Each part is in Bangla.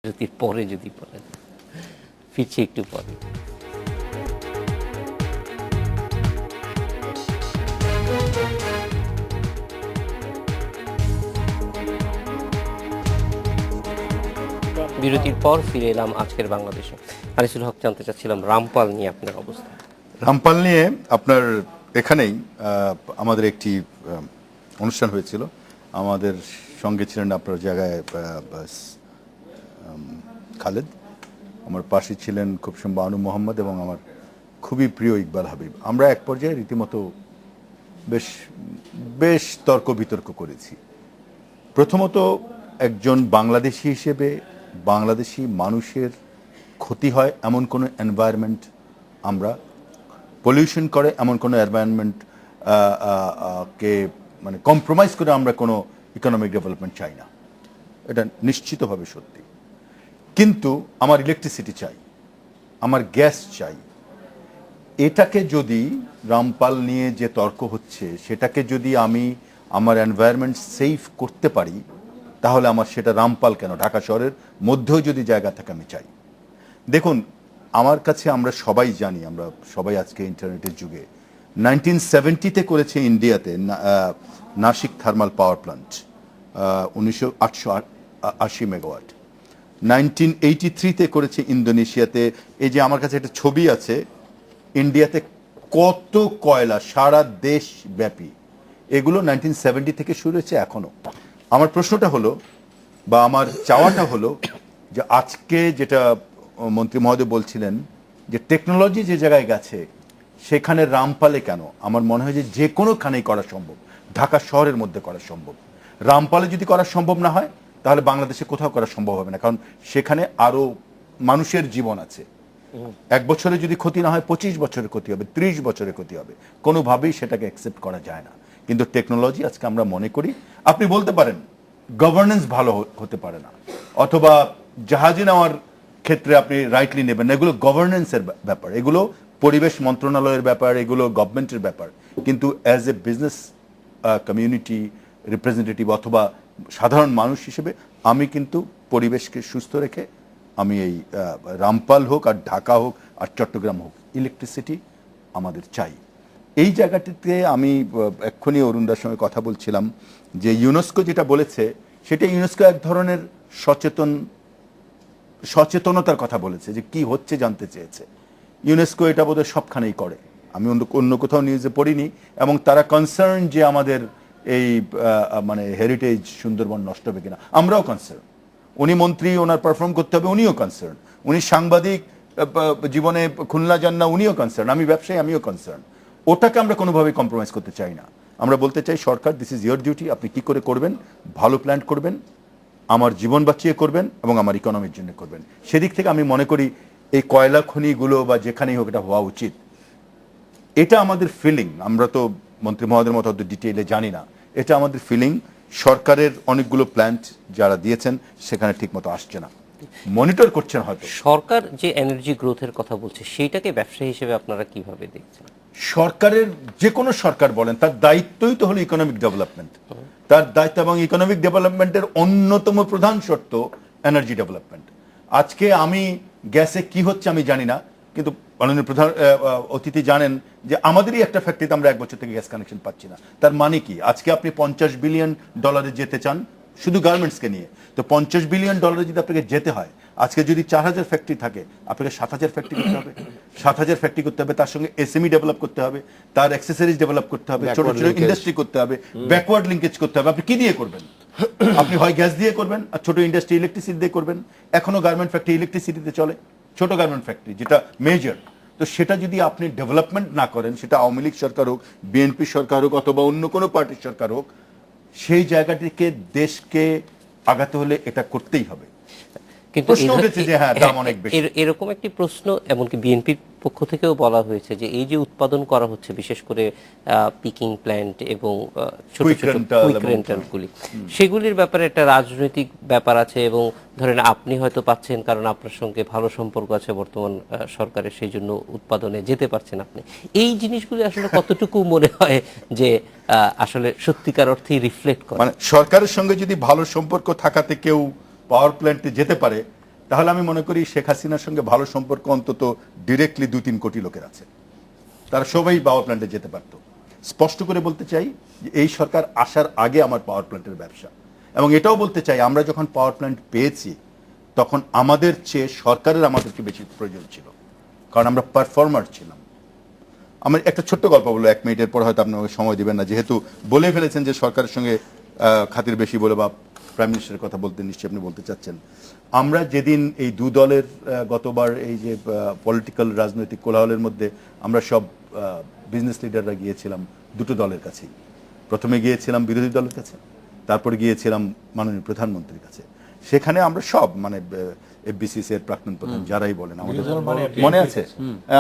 বিরতির পরে যদি বলেন, ফিরছি একটু পরে। বিরতির পর ফিরে এলাম আজকের বাংলাদেশে। আনিসুল হক, জানতে চাচ্ছিলাম রামপাল নিয়ে আপনার অবস্থা। রামপাল নিয়ে আপনার এখানেই আমাদের একটি অনুষ্ঠান হয়েছিল। আমাদের সঙ্গে ছিলেন আপনার জায়গায় খালেদ, আমার পাশে ছিলেন খুব সম্ভব আনু মোহাম্মদ এবং আমার খুবই প্রিয় ইকবাল হাবিব। আমরা এক পর্যায়ে রীতিমতো বেশ বেশ তর্ক বিতর্ক করেছি। প্রথমত, একজন বাংলাদেশি হিসেবে বাংলাদেশি মানুষের ক্ষতি হয় এমন কোনো এনভায়রনমেন্ট, আমরা পলিউশন করে এমন কোনো এনভায়রনমেন্ট কে মানে কম্প্রোমাইজ করে আমরা কোনো ইকোনমিক ডেভেলপমেন্ট চাই না, এটা নিশ্চিতভাবে সত্যি। কিন্তু আমার ইলেকট্রিসিটি চাই, আমার গ্যাস চাই। এটাকে যদি রামপাল নিয়ে যে তর্ক হচ্ছে সেটাকে যদি আমি আমার এনভায়রনমেন্ট সেফ করতে পারি, তাহলে আমার সেটা রামপাল কেন, ঢাকা শহরের মধ্যেও যদি জায়গা থাকে আমি চাই। দেখুন, আমার কাছে আমরা সবাই জানি, আমরা সবাই আজকে ইন্টারনেটের যুগে 1970-তে করেছে ইন্ডিয়াতে Nashik thermal power plant 1980 megawatt. 1983-তে করেছে ইন্দোনেশিয়াতে। এই যে আমার কাছে একটা ছবি আছে, ইন্ডিয়াতে কত কয়লা সারা দেশ ব্যাপী, এগুলো 1970 থেকে শুরু হয়েছে এখনো। আমার প্রশ্নটা হলো বা আমার চাওয়াটা হলো যে আজকে যেটা মন্ত্রী মহোদয় বলছিলেন যে টেকনোলজি যে জায়গায় গেছে সেখানে রামপালে কেন, আমার মনে হয় যে কোনোখানেই করা সম্ভব, ঢাকা শহরের মধ্যে করা সম্ভব। রামপালে যদি করা সম্ভব না হয় তাহলে বাংলাদেশে কোথাও করা সম্ভব হবে না, কারণ সেখানে আরো মানুষের জীবন আছে। এক বছরে যদি ক্ষতি না হয় 25 বছরের ক্ষতি হবে, 30 বছরের ক্ষতি হবে, কোনোভাবেই সেটাকে অ্যাকসেপ্ট করা যায় না। কিন্তু টেকনোলজি আজকে আমরা মনে করি, আপনি বলতে পারেন গভর্নেন্স ভালো হতে পারে না, অথবা জাহাজে নেওয়ার ক্ষেত্রে আপনি রাইটলি নেবেন না, এগুলো গভর্নেন্সের ব্যাপার, এগুলো পরিবেশ মন্ত্রণালয়ের ব্যাপার, এগুলো গভর্নমেন্টের ব্যাপার। কিন্তু as a business community representative অথবা সাধারণ মানুষ হিসেবে আমি কিন্তু পরিবেশকে সুস্থ রেখে আমি এই রামপাল হোক আর ঢাকা হোক আর চট্টগ্রাম হোক, ইলেকট্রিসিটি আমাদের চাই। এই জায়গাটিতে আমি এক্ষুনি অরুণদার সঙ্গে কথা বলছিলাম যে ইউনেস্কো যেটা বলেছে সেটা ইউনেস্কো এক ধরনের সচেতনতার কথা বলেছে, যে কি হচ্ছে জানতে চেয়েছে। ইউনেস্কো এটা বোধহয় সবখানেই করে, আমি অন্য কোথাও নিউজে পড়িনি। এবং তারা কনসার্ন যে আমাদের এই মানে হেরিটেজ সুন্দরবন নষ্ট হবে কিনা, আমরাও কনসার্ন। উনি মন্ত্রী, ওনার পারফর্ম করতে হবে, উনিও কনসার্ন। উনি সাংবাদিক জীবনে খুলনা যান না, উনিও কনসার্ন। আমি ব্যবসায়ী, আমিও কনসার্ন। ওটাকে আমরা কোনোভাবেই কম্প্রোমাইজ করতে চাই না। আমরা বলতে চাই সরকার, দিস ইজ ইয়োর ডিউটি, আপনি কি করে করবেন, ভালো প্ল্যান করবেন, আমার জীবন বাঁচিয়ে করবেন এবং আমার ইকোনমির জন্য করবেন। সেদিক থেকে আমি মনে করি এই কয়লা খনিগুলো বা যেখানেই হোক এটা হওয়া উচিত। এটা আমাদের ফিলিং, আমরা তো মন্ত্রী মহোদয়ের মতো ডিটেইলে জানি না, এটা আমাদের ফিলিং। সরকারের অনেকগুলো প্ল্যান্ট যারা দিয়েছেন সেখানে ঠিকমতো আসছে না, মনিটর করছেন হয়তো। সরকার যে এনার্জি গ্রোথের কথা বলছে সেইটাকে ব্যবসায়ী হিসেবে আপনারা কিভাবে দেখছেন? সরকারের যে কোনো সরকার বলেন, তার দায়িত্বই তো হলো ইকোনমিক ডেভেলপমেন্ট। তার দায়িত্ব এবং ইকোনমিক ডেভেলপমেন্টের অন্যতম প্রধান শর্ত এনার্জি ডেভেলপমেন্ট। আজকে আমি গ্যাসে কি হচ্ছে আমি জানি না, কিন্তু মাননীয় প্রধান অতিথি জানেন যে আমাদেরই একটা ফ্যাক্টরিতে আমরা 1 বছর থেকে গ্যাস কানেকশন পাচ্ছি না। তার মানে কি, আজকে আপনি $50 বিলিয়ন যেতে চান শুধু গার্মেন্টসকে নিয়ে, তো $50 বিলিয়ন যদি আপনাকে যেতে হয়, আজকে যদি 4000 ফ্যাক্টরি থাকে আপনাকে 7000 ফ্যাক্টরি করতে হবে। 7000 ফ্যাক্টরি করতে হবে, তার সঙ্গে এসএমই ডেভেলপ করতে হবে, তার অ্যাক্সেসরিজ ডেভেলপ করতে হবে, ছোট ছোট ইন্ডাস্ট্রি করতে হবে, ব্যাকওয়ার্ড লিঙ্কেজ করতে হবে। আপনি কি দিয়ে করবেন? আপনি হয় গ্যাস দিয়ে করবেন আর ছোট ইন্ডাস্ট্রি ইলেকট্রিসিটি দিয়ে করবেন। এখনো গার্মেন্ট ফ্যাক্টরি ইলেকট্রিসিটিতে চলে, ছোট গার্মেন্ট ফ্যাক্টরি যেটা মেজর। তো সেটা যদি আপনি ডেভেলপমেন্ট না করেন, সেটা আওয়ামী লীগ সরকার হোক, বিএনপি সরকার হোক অথবা অন্য কোনো পার্টির সরকার হোক, সেই জায়গাটিকে দেশকে আগাতে হলে এটা করতেই হবে। কিন্তু প্রশ্ন উঠেছে যে হ্যাঁ দাম অনেক বেশি, এরকম একটি প্রশ্ন এমনকি বিএনপির পক্ষ থেকেও বলা হয়েছে যে এই যে উৎপাদন করা হচ্ছে বিশেষ করে পিকিং প্ল্যান্ট এবং ছোট ছোট কুইক রেন্টালগুলি, সেগুলির ব্যাপারে একটা রাজনৈতিক ব্যাপার আছে। এবং ধরেন আপনি হয়তো পাচ্ছেন কারণ আপনার সঙ্গে ভালো সম্পর্ক আছে বর্তমান সরকারের, সেই জন্য উৎপাদনে যেতে পারছেন আপনি। এই জিনিসগুলি আসলে কতটুকু মনে হয় যে আসলে সত্যিকার অর্থেই রিফ্লেক্ট করে? মানে সরকারের সঙ্গে যদি ভালো সম্পর্ক থাকাতে কেউ পাওয়ার প্ল্যান্টে যেতে পারে, তাহলে আমি মনে করি শেখ হাসিনার সঙ্গে ভালো সম্পর্ক অন্তত ডিরেক্টলি 2-3 কোটি লোকের আছে, তারা সবাই পাওয়ার প্ল্যান্টে যেতে পারত। স্পষ্ট করে বলতে চাই যে এই সরকার আসার আগে আমার পাওয়ার প্ল্যান্টের ব্যবসা, এবং এটাও বলতে চাই আমরা যখন পাওয়ার প্ল্যান্ট পেয়েছি তখন আমাদের চেয়ে সরকারের আমাদেরকে বেশি প্রয়োজন ছিল, কারণ আমরা পারফর্মার ছিলাম। আমার একটা ছোট্ট গল্প বলবো, 1 মিনিটের পর হয়তো আপনাকে সময় দিবেন না, যেহেতু বলে ফেলেছেন যে সরকারের সঙ্গে খাতির বেশি বলে বা প্রাইম মিনিস্টারের কথা বলতে নিশ্চয়ই আপনি বলতে চাচ্ছেন। আমরা যেদিন এই দু দলের গতবার এই যে পলিটিক্যাল রাজনৈতিক কোলাহলের মধ্যে আমরা সব বিজনেস লিডাররা গিয়েছিলাম দুটো দলের কাছেই, প্রথমে গিয়েছিলাম বিরোধী দলের কাছে, তারপরে গিয়েছিলাম মাননীয় প্রধানমন্ত্রীর কাছে। সেখানে আমরা সব মানে এফবিসিসি এর প্রাক্তন প্রধান যারাই বলেন, আমাদের মনে আছে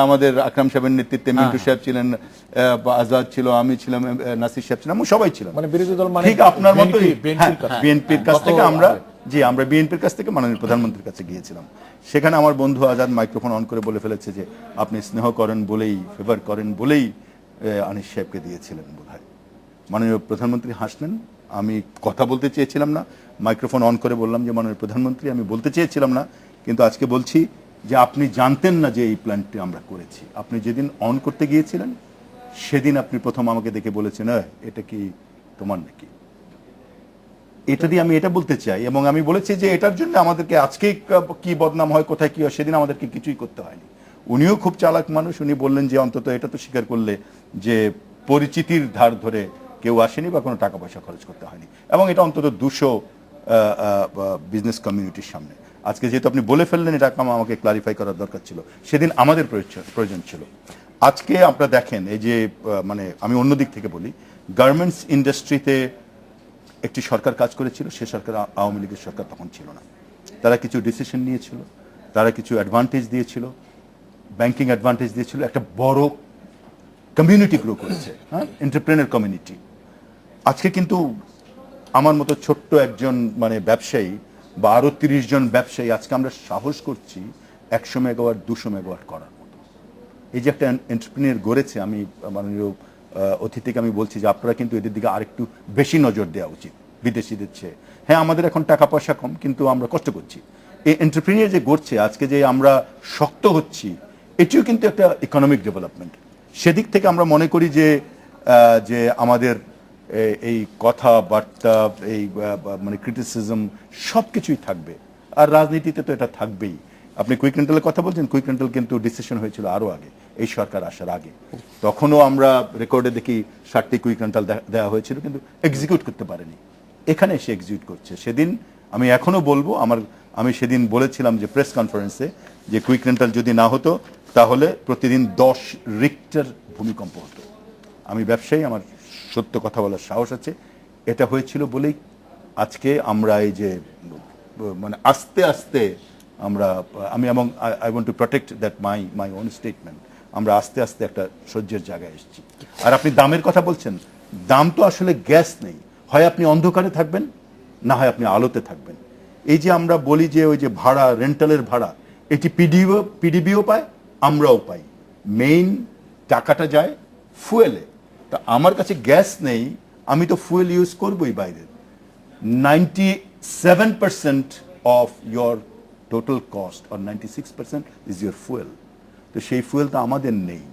আমাদের আকরাম সাহেবের নেতৃত্বে মিন্টু সাহেব ছিলেন, আজাদ ছিল, আমি ছিলাম, নাসির সাহেব ছিলাম, সবাই ছিলাম, মানে বিরোধী দল মানে ঠিক আপনার মতোই বিএনপির কাছ থেকে আমরা আমরা বিএনপির কাছ থেকে মাননীয় প্রধানমন্ত্রীর কাছে গিয়েছিলাম। সেখানে আমার বন্ধু আজাদ মাইক্রোফোন অন করে বলে ফেলেছে যে আপনি স্নেহ করেন বলেই, ফেভার করেন বলেই আনিস সাহেবকে দিয়েছিলেন বোধহয়। মাননীয় প্রধানমন্ত্রী হাসলেন, আমি কথা বলতে চেয়েছিলাম না, মাইক্রোফোন অন করে বললাম যে মাননীয় প্রধানমন্ত্রী আমি বলতে চেয়েছিলাম না, কিন্তু আজকে বলছি যে আপনি জানতেন না যে এই প্ল্যানটি আমরা করেছি। আপনি যেদিন অন করতে গিয়েছিলেন সেদিন আপনি প্রথম আমাকে দেখে বলেছেন এটা কি তোমার নাকি। এটা দিয়ে আমি এটা বলতে চাই, এবং আমি বলেছি যে এটার জন্য আমাদেরকে আজকে কি বদনাম হয়, কোথায় কি হয়, সেদিন আমাদেরকে কিছুই করতে হয়নি। উনিও খুব চালাক মানুষ, উনি বললেন যে অন্তত এটা তো স্বীকার করলে যে পরিচিতির ধার ধরে কেউ আসেনি বা কোনো টাকা পয়সা খরচ করতে হয়নি, এবং এটা অন্তত 200 বিজনেস কমিউনিটির সামনে। আজকে যেহেতু আপনি বলে ফেললেন, এটা আমাকে ক্লারিফাই করার দরকার ছিল, সেদিন আমাদের প্রয়োজন ছিল। আজকে আপনারা দেখেন এই যে মানে আমি অন্য দিক থেকে বলি, গার্মেন্টস ইন্ডাস্ট্রিতে একটি সরকার কাজ করেছিল, সে সরকার আওয়ামী লীগের সরকার তখন ছিল না। তারা কিছু ডিসিশন নিয়েছিল, তারা কিছু অ্যাডভান্টেজ দিয়েছিল, ব্যাংকিং অ্যাডভান্টেজ দিয়েছিল, একটা বড় কমিউনিটি গ্রো করেছে, হ্যাঁ, এন্টারপ্রেনার কমিউনিটি। আজকে কিন্তু আমার মতো ছোট্ট একজন মানে ব্যবসায়ী বা আরো 30 জন ব্যবসায়ী আজকে আমরা সাহস করছি 100 মেগাওয়াট 200 মেগাওয়াট করার মতো। এই যে একটা এন্টারপ্রেনিয়ার গড়েছে, আমি মাননীয় অতিথিকে আমি বলছি যে আপনারা কিন্তু এদের দিকে আরেকটু বেশি নজর দেওয়া উচিত বিদেশিদের চেয়ে। হ্যাঁ, আমাদের এখন টাকা পয়সা কম, কিন্তু আমরা কষ্ট করছি। এই এন্টারপ্রেনিয়ার যে গড়ছে, আজকে যে আমরা শক্ত হচ্ছি, এটিও কিন্তু একটা ইকোনমিক ডেভেলপমেন্ট। সেদিক থেকে আমরা মনে করি যে আমাদের এই কথাবার্তা, এই মানে ক্রিটিসিজম সব কিছুই থাকবে, আর রাজনীতিতে তো এটা থাকবেই। আপনি কুইক রেন্টালের কথা বলছেন, কুইক রেন্টাল কিন্তু ডিসিশন হয়েছিল আরো আগে, এই সরকার আসার আগে। তখনও আমরা রেকর্ডে দেখি 60টি কুইক রেন্টাল দেওয়া হয়েছিল, কিন্তু এক্সিকিউট করতে পারেনি। এখানে এসে এক্সিকিউট করছে। সেদিন আমি এখনো বলবো, আমি সেদিন বলেছিলাম যে প্রেস কনফারেন্সে যে কুইক রেন্টাল যদি না হতো তাহলে প্রতিদিন 10 রিক্টার ভূমিকম্প হতো। আমি ব্যবসায়ী, আমার সত্য কথা বলার সাহস আছে। এটা হয়েছিল বলেই আজকে আমরা এই যে মানে আস্তে আস্তে আমি এবং I want to protect that my own statement, আমরা আস্তে আস্তে একটা সহ্যের জায়গায় এসেছি। আর আপনি দামের কথা বলছেন, দাম তো আসলে গ্যাস নেই, হয় আপনি অন্ধকারে থাকবেন, না হয় আপনি আলোতে থাকবেন। এই যে আমরা বলি যে ওই যে ভাড়া, রেন্টালের ভাড়া, এটি পিডিবিও পায়, আমরাও পাই। মেইন টাকাটা যায় ফুয়েলে। তা আমার কাছে গ্যাস নেই, আমি তো ফুয়েল ইউজ করবই বাইরের। 97% of your total cost or 96% is your fuel. তো সেই ফুয়েল তো আমাদের নেই,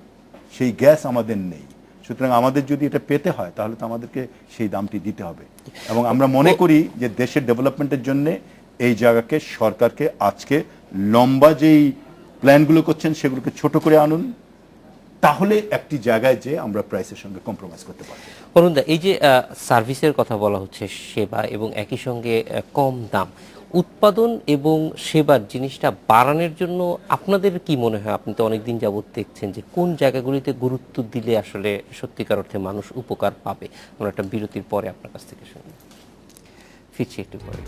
সেই গ্যাস আমাদের নেই। সুতরাং আমাদের যদি এটা পেতে হয় তাহলে তো আমাদেরকে সেই দামটি দিতে হবে। এবং আমরা মনে করি যে দেশের ডেভেলপমেন্টের জন্য এই জায়গাকে, সরকারকে আজকে লম্বা যেই প্ল্যানগুলো করছেন সেগুলোকে ছোট করে আনুন, তাহলে একটি জায়গায় যে আমরা প্রাইসের সঙ্গে কম্প্রোমাইজ করতে পারবো। অরুণদা, এই যে সার্ভিসের কথা বলা হচ্ছে, সেবা এবং একই সঙ্গে কম দাম, উৎপাদন এবং সেবার জিনিসটা বাড়ানোর জন্য আপনাদের কি মনে হয়? আপনি তো অনেকদিন যাবত দেখছেন যে কোন জায়গাগুলিতে গুরুত্ব দিলে আসলে সত্যিকার অর্থে মানুষ উপকার পাবে। আমরা একটা বিরতির পরে আপনার কাছ থেকে শুনি, ফিরছি একটু পরে।